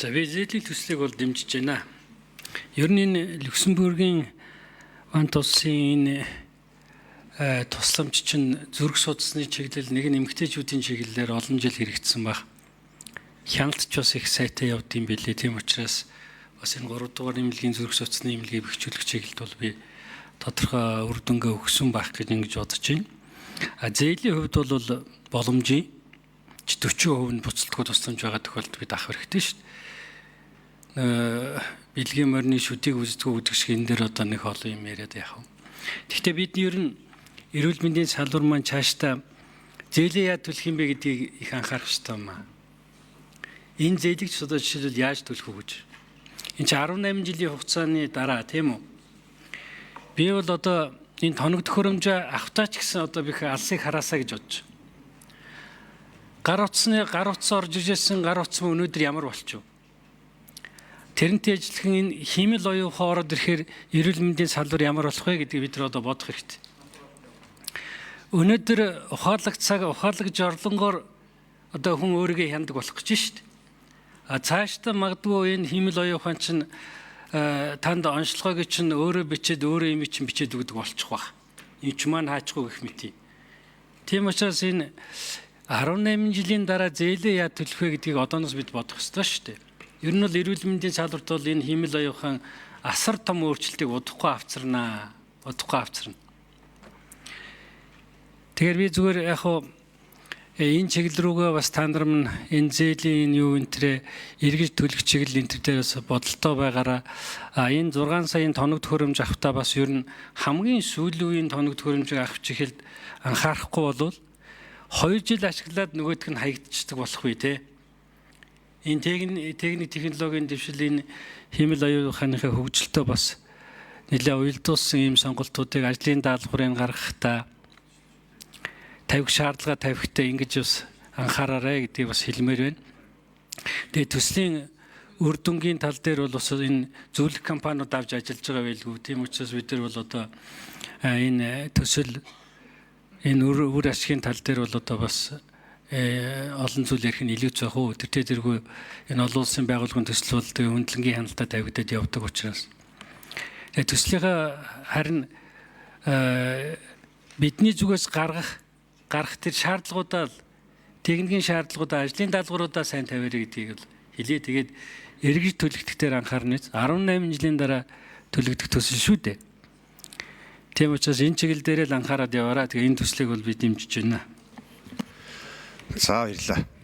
За визэлийн төслийг бол дэмжиж байна. Ер нь энэ Люксембургийн Вант улсын энэ тусламж чинь зүрх судасны чиглэл нэг эмэгтэйчүүдийн чиглэлээр олон жил хэрэгжсэн баг. Хяналтч бас их сайтай явд юм билээ. Тийм учраас бас энэ 3 дугаар эмнэлгийн зүрх судасны эмнэлгийг бэхжүүлэх чиглэлд бол би тодорхой үр дүнгээ өгсөн байх гэж ингэж бодож байна. Зээлийн хувьд бол боломжийн 40% нь буцалтгүй тусламж байгаа тохиолдолд бид авах хэрэгтэй шүү дээ. Бэлгийн морины шүдийг үздэггүй гэдэг шиг энэ дээр одоо нэг олон юм яриад яах вэ? Гэхдээ бид ер нь эрүүл мэндийн салбар маань цаашдаа зээлээ яаж төлөх юм бэ гэдгийг их анхаарах хэрэгтэй юм аа. Энэ зээлийг ч одоо жишээлбэл яаж төлөх вэ гэж. Энэ чинь 18 жилийн хугацааны дараа тийм үү? Би бол одоо энэ тоног төхөөрөмжөө авахтаа ч гэсэн одоо би алсыг хараасаа гэж бодож байна. Гар утас орж ирсэн гар утас мөн өнөөдөр ямар болчих вэ? Тэрнтэй ажиллах энэ химэл оюухан ороод ирэхээр эрүүл мэндийн салбар ямар болох вэ гэдгийг бид нар одоо бодох хэрэгтэй. Өнөөдөр ухаалаг жорлонгоор одоо хүн өөрийгөө хяндаг болох гэж шүү дээ. Цаашдаа магадгүй энэ химэл оюухан чинь танд онцлогоог чинь өөрөө бичээд өөрөө юм чинь бичээд өгдөг болчих واخ. Энэ ч маань хаачгүй гэх мэт. Тийм учраас энэ 18 жилийн дараа зээлээ яа төлөх вэ гэдгийг одооноос бид бодох ёстой шүү дээ. Ер нь бол эрүүл мэндийн салбарт бол энэ химэл оюухан асар том өөрчлөлтийг удахгүй авчирнаа. Тэгэхээр би зүгээр яг энэ чиглэл рүүгээ бас та нар минь энэ зээлийн юу энтрээ эргэж төлөх чиглэл энтер дээр бас бодолтой байгаараа энэ 6 саяын тоног төхөөрөмж авахтаа бас ер нь хамгийн сүүлийн тоног төхөөрөмжийг авах чиглэлд анхаарахгүй болвол 2 жил ашиглаад нөгөөх нь хаягдчихдаг болох вэ те. Энэ техник технологийн дэвшил энэ химэл оюуханыхаа хөгжилтөө бас нэлээд уялдуулсан ийм сонголтуудыг ажлын даалгаврыг гаргахтаа тавих шаардлага тавихтаа ингэж бас анхаараарай гэдгийг бас хэлмээр байна. Тэгээ төслийн үр дүнгийн тал дээр бол бас энэ зөвлөх компаниуд авч ажиллаж байгаа байлгүй. Тийм учраас бид нар бол одоо энэ төсөл энэ үр ашигын тал дээр бол одоо бас олон зүйл ярих нь илүү зөөх үү. Тэргүй энэ олон улсын байгууллагын төсөл бол тэгээ хөндлөнгийн хяналтад тавигдаад явдаг учраас. Тэгээ төслийнхаа харин бидний зүгээс гаргах тэр шаардлагуудаа техникийн шаардлагуудаа ажлын даалгавруудаа сайн тавиарай гэдгийг л хэлээ. Тэгээд эргэж төлөгдөхөөр анхаарна. 18 жилийн дараа төлөгдөх төсөл шүү дээ. Тийм учраас энэ чиглэл дээр л анхаарал яваарай. Тэгээ энэ төслийг бол би дэмжиж байна. За баярлалаа.